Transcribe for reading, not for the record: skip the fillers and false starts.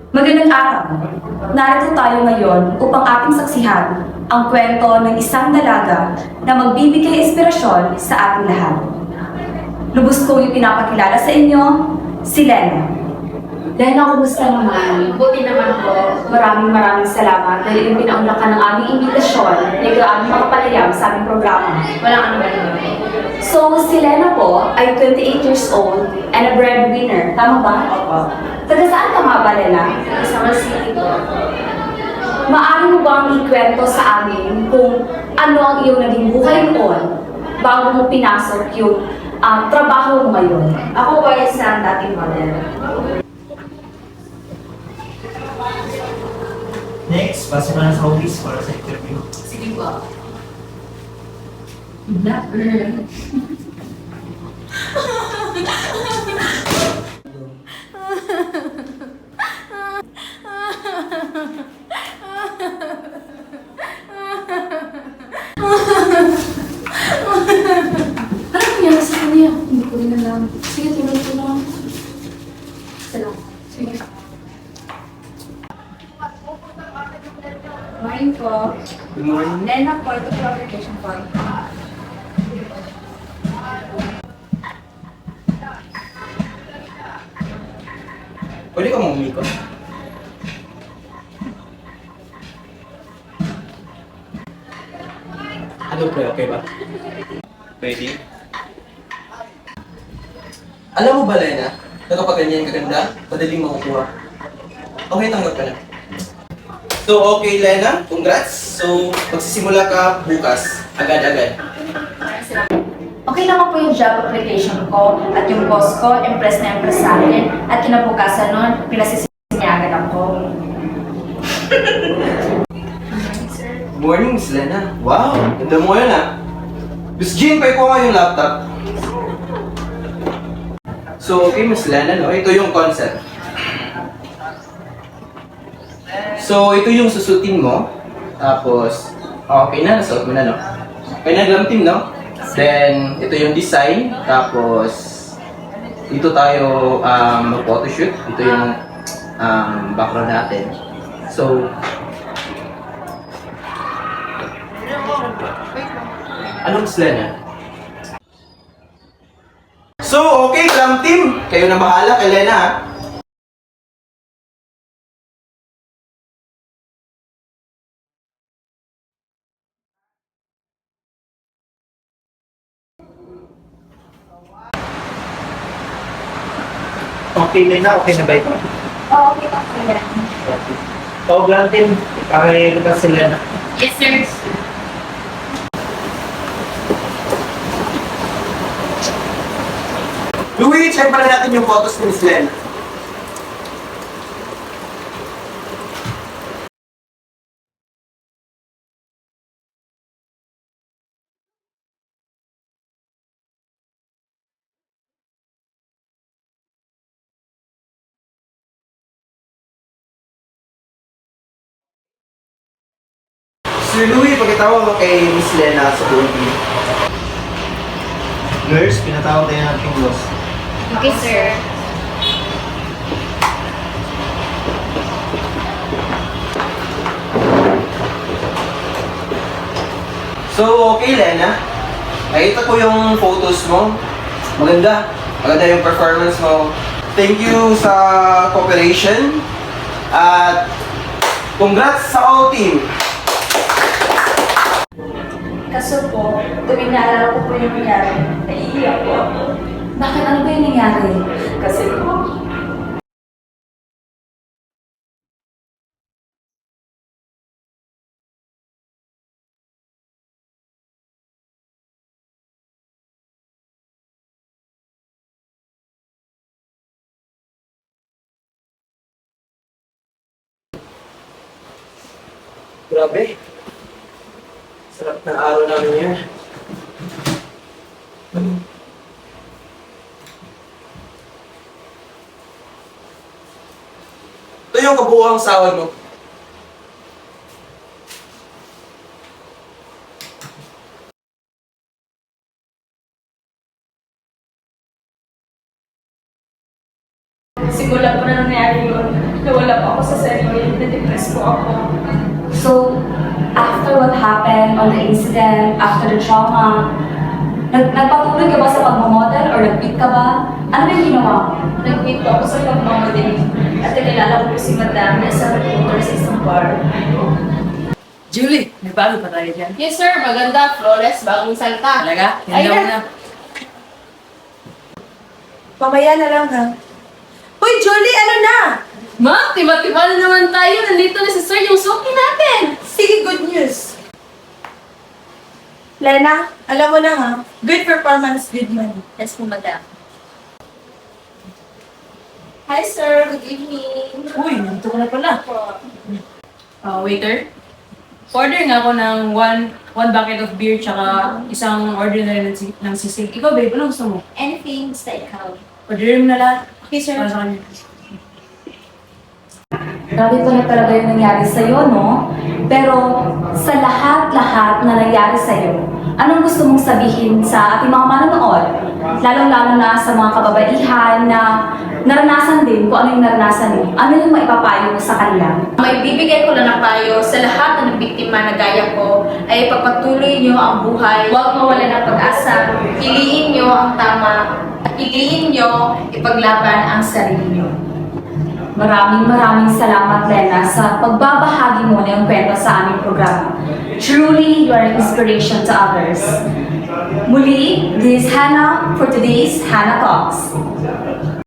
Magandang araw. Narito tayo ngayon upang ating saksihan ang kwento ng isang dalaga na magbibigay inspirasyon sa ating lahat. Lubos kong ipinapakilala sa inyo, si Lena. Lena, kumusta naman? Buti naman po. Maraming salamat dahil yung pinaunlak ka ng aming imbitasyon na gaano makapalayam sa aming programa. Walang ano ba. So, si Lena po ay 28 years old and a breadwinner. Tama ba? Opo. Taga saan ka nga ba, Lena? Sa City po. Maaari mo bang ikwento sa amin kung ano ang iyong naging buhay noon bago mo pinasok yung trabaho mo ngayon? Ako po ay isang dating model. Next, pasok na sa office para sa interview. Sige po. Ano nangyari sa kanya? Hindi ko rin alam. Sige, tulog ko lang. Salamat. Sige. Morning po. Good morning. Lena po, ito po application form. Pwede ka mong umikot? Ano pre, okay ba? Pwede. Alam mo ba, Lena, na kapag ganyan kaganda, madaling makukuha. Okay, tanggap ka na. So, okay, Lena, congrats. So, magsisimula ka bukas, agad-agad. Okay naman po yung job application ko at yung boss ko, impress na impress sa akin at kinabukasan nun, pinasisinyagan ako. Good morning, Miss Lena. Wow, ganda mo yan ah. Miss Jean, pay ko nga yung laptop. So, okay, Miss Lena, no? Ito yung concept. So, ito yung susutin mo. Tapos, okay na, nasuot mo na, no? Okay na, glam team, no? Then, ito yung design. Tapos, dito tayo mag-photoshoot. Ito yung background natin. So, anong Lena? So, okay, glam team. Kayo na bahala kay Lena, ha? Okay, Lena, okay na ba ito? Oo, okay po. Oo, Glantin, pakilala ka si Lena. Yes, sir. Louie, check pala natin yung photos ni Miss Lena. Sir Louie, pagkatawag mo kay Miss Lena sa buong team. Nurse, pinatawag tayo natin boss. Okay, sir. So, okay, Lena. Nakita ko yung photos mo. Maganda. Maganda yung performance mo. Thank you sa cooperation. At congrats sa all team. Kaso po, tuwing naalala ko po yung nangyari, naiiyak po ako. Bakit? Ano ba yung nangyari? Kasi po, Grabe. Sarap ng araw namin yan. Ito yung kabuuang sahod mo. simula po na nangyari yun, nawala po ako sa serio, na-depress po ako. So, after what happened on the incident, after the trauma, nagpatuloy ka ba sa pagmamodel or nag-pick ka ba? Ano ba yung ginawa mo? Nag-meet po ako sa pagmamadali at kilala ko po si Madam na sa recruiter sa isang bar. Julie, may bago pa tayo dyan. Yes sir, maganda, flawless, bagong salta. Talaga? Ay, Hindi na. na. Mamaya na lang ha. Hoy, Julie, ano na? Ma'am, tiba-tiba na naman tayo. Nandito na si sir yung suki natin. Sige, good news. Lena, alam mo na ha, good performance, good money. Yes po, Madam. Hi sir, good evening. Uy, nandito ka na pala. Waiter, order nga ako ng one bucket of beer tsaka isang order na rin ng sisig. Ikaw, babe, ano gusto mo? Anything, basta ikaw. Orderin mo na lahat. Okay sir. Para sa kanya. Grabe pala talaga yung nangyari sa'yo, no? Pero sa lahat-lahat na nangyari sa'yo, anong gusto mong sabihin sa ating mga manonood? Lalong-lalo na sa mga kababaihan na naranasan din kung ano yung naranasan mo. Ano yung maipapayo mo sa kanila? May bibigay ko lang ng payo sa lahat ng biktima na gaya ko ay pagpatuloy nyo ang buhay. Huwag mawala ng pag-asa. Piliin nyo ang tama. At piliin nyo ipaglaban ang sarili nyo. Maraming salamat, Lena, sa pagbabahagi mo ng kwento sa aming programa. Truly, you are an inspiration to others. Muli, this is Hannah for today's Hannah Talks.